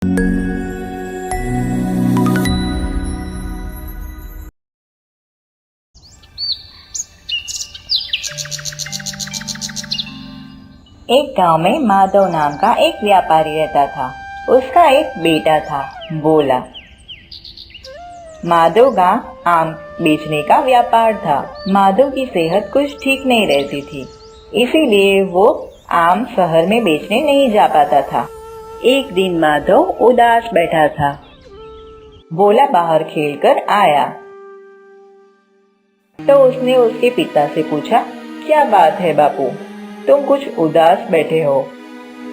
एक गांव में माधव नाम का एक व्यापारी रहता था। उसका एक बेटा था। बोला, माधव का आम बेचने का व्यापार था। माधव की सेहत कुछ ठीक नहीं रहती थी, इसीलिए वो आम शहर में बेचने नहीं जा पाता था। एक दिन माधव उदास बैठा था। बोला बाहर खेलकर आया तो उसने उसके पिता से पूछा, क्या बात है बापू, तुम कुछ उदास बैठे हो?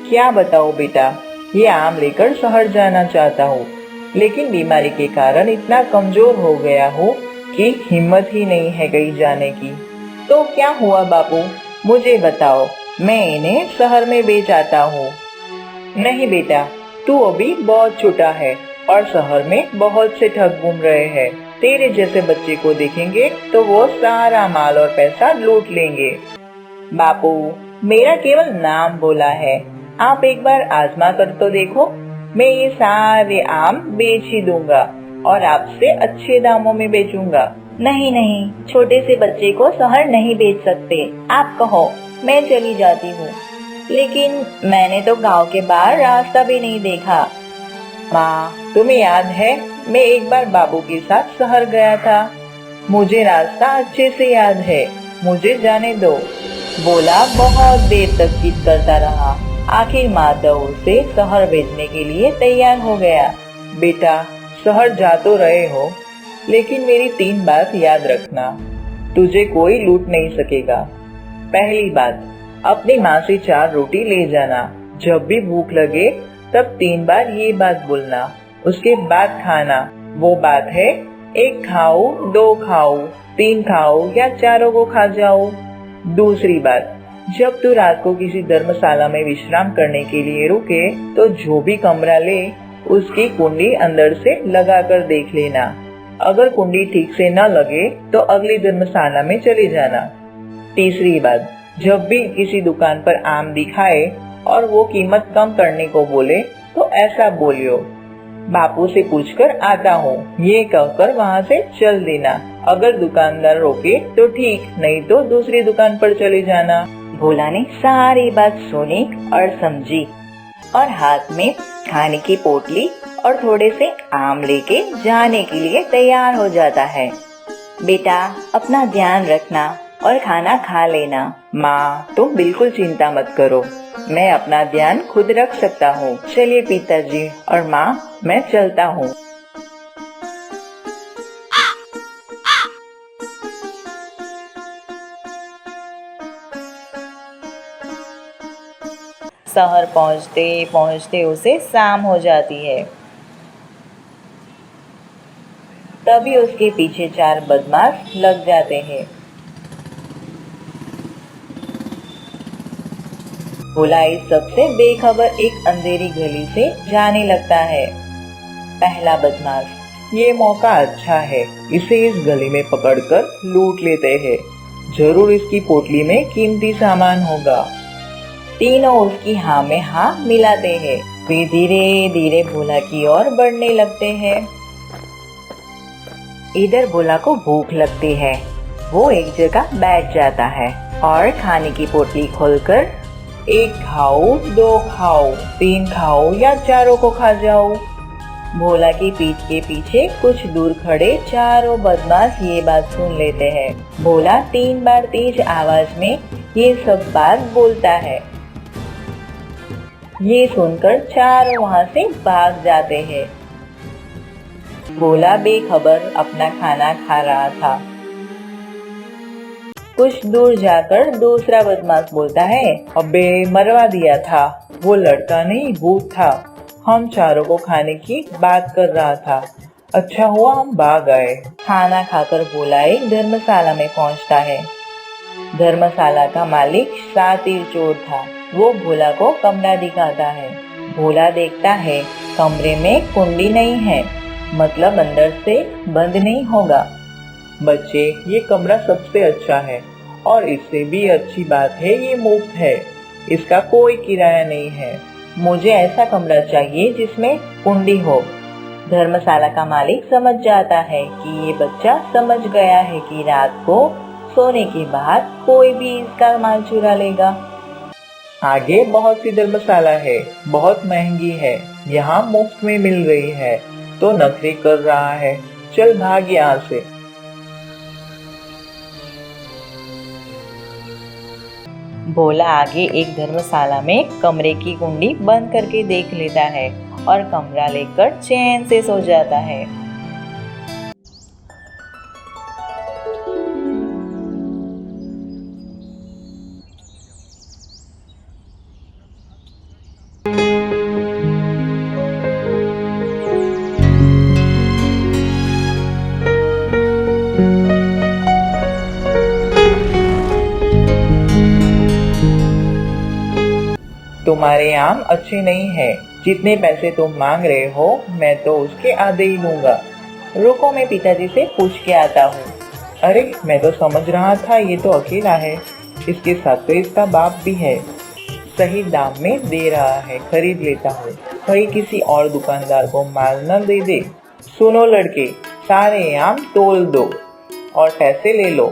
क्या बताओ बेटा, ये आम लेकर शहर जाना चाहता हूँ, लेकिन बीमारी के कारण इतना कमजोर हो गया हूँ कि हिम्मत ही नहीं है कहीं जाने की। तो क्या हुआ बापू, मुझे बताओ, मैं इन्हें शहर में बेच आता हूँ। नहीं बेटा, तू अभी बहुत छोटा है और शहर में बहुत से ठग घूम रहे हैं। तेरे जैसे बच्चे को देखेंगे तो वो सारा माल और पैसा लूट लेंगे। बापू, मेरा केवल नाम बोला है, आप एक बार आजमा कर तो देखो। मैं ये सारे आम बेच ही दूंगा और आपसे अच्छे दामों में बेचूंगा। नहीं नहीं, छोटे से बच्चे को शहर नहीं बेच सकते। आप कहो, मैं चली जाती हूँ। लेकिन मैंने तो गांव के बाहर रास्ता भी नहीं देखा। माँ, तुम्हें याद है, मैं एक बार बाबू के साथ शहर गया था। मुझे रास्ता अच्छे से याद है, मुझे जाने दो। बोला बहुत देर तक जिद करता रहा। आखिर माधव उसे शहर भेजने के लिए तैयार हो गया। बेटा, शहर जा तो रहे हो, लेकिन मेरी 3 बात याद रखना। तुझे कोई लूट नहीं सकेगा। पहली बात, अपनी माँ से 4 रोटी ले जाना। जब भी भूख लगे तब 3 बार ये बात बोलना, उसके बाद खाना। वो बात है, 1 खाओ, 2 खाओ, 3 खाओ या चारों को खा जाओ। दूसरी बात, जब तू रात को किसी धर्मशाला में विश्राम करने के लिए रुके तो जो भी कमरा ले उसकी कुंडी अंदर से लगाकर देख लेना। अगर कुंडी ठीक से न लगे तो अगली धर्मशाला में चले जाना। तीसरी बात, जब भी किसी दुकान पर आम दिखाए और वो कीमत कम करने को बोले तो ऐसा बोलियो, बापू से पूछकर आता हूँ, ये कहकर वहाँ से चल देना। अगर दुकानदार रोके तो ठीक, नहीं तो दूसरी दुकान पर चले जाना। भोला ने सारी बात सुनी और समझी और हाथ में खाने की पोटली और थोड़े से आम लेके जाने के लिए तैयार हो जाता है। बेटा, अपना ध्यान रखना और खाना खा लेना। माँ, तुम बिल्कुल चिंता मत करो, मैं अपना ध्यान खुद रख सकता हूँ। चलिए पिताजी और माँ, मैं चलता हूँ। शहर पहुँचते पहुँचते उसे शाम हो जाती है। तभी उसके पीछे 4 बदमाश लग जाते हैं। भोला इस सबसे बेखबर एक अंधेरी गली से जाने लगता है। पहला बदमाश, ये मौका अच्छा है, इसे इस गली में पकड़कर लूट लेते हैं। जरूर इसकी पोटली में कीमती सामान होगा। तीनों उसकी हाँ में हाँ मिलाते हैं। वे धीरे धीरे भोला की ओर बढ़ने लगते हैं। इधर भोला को भूख लगती है। वो एक जगह बैठ जाता है और खाने की पोटली खोलकर 1 खाओ, 2 खाओ, 3 खाओ या चारों को खा जाओ। भोला की पीठ के पीछे कुछ दूर खड़े चारों बदमाश ये बात सुन लेते हैं। भोला 3 बार तेज आवाज में ये सब बात बोलता है। ये सुनकर चारों वहाँ से भाग जाते हैं। भोला बेखबर अपना खाना खा रहा था। कुछ दूर जाकर दूसरा बदमाश बोलता है, अबे मरवा दिया था, वो लड़का नहीं भूत था। हम चारों को खाने की बात कर रहा था, अच्छा हुआ हम भाग आए। खाना खाकर भोला एक धर्मशाला में पहुंचता है। धर्मशाला का मालिक शातिर चोर था। वो भोला को कमरा दिखाता है। भोला देखता है कमरे में कुंडी नहीं है, मतलब अंदर से बंद नहीं होगा। बच्चे, ये कमरा सबसे अच्छा है और इससे भी अच्छी बात है ये मुफ्त है, इसका कोई किराया नहीं है। मुझे ऐसा कमरा चाहिए जिसमें कुंडी हो। धर्मशाला का मालिक समझ जाता है कि ये बच्चा समझ गया है कि रात को सोने के बाद कोई भी इसका माल चुरा लेगा। आगे बहुत सी धर्मशाला है, बहुत महंगी है, यहाँ मुफ्त में मिल रही है तो नखरे कर रहा है, चल भाग यहाँ से। भोला आगे एक धर्मशाला में कमरे की कुंडी बंद करके देख लेता है और कमरा लेकर चैन से सो जाता है। तुम्हारे आम अच्छे नहीं है, जितने पैसे तुम मांग रहे हो मैं तो उसके आधे ही दूंगा। रुको, मैं पिताजी से पूछ के आता हूँ। अरे, मैं तो समझ रहा था ये तो अकेला है, इसके साथ तो इसका बाप भी है। सही दाम में दे रहा है, खरीद लेता हूँ, कहीं किसी और दुकानदार को माल न दे दे। सुनो लड़के, सारे आम तोल दो और पैसे ले लो।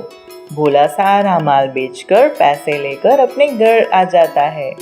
भोला सारा माल बेचकर पैसे लेकर अपने घर आ जाता है।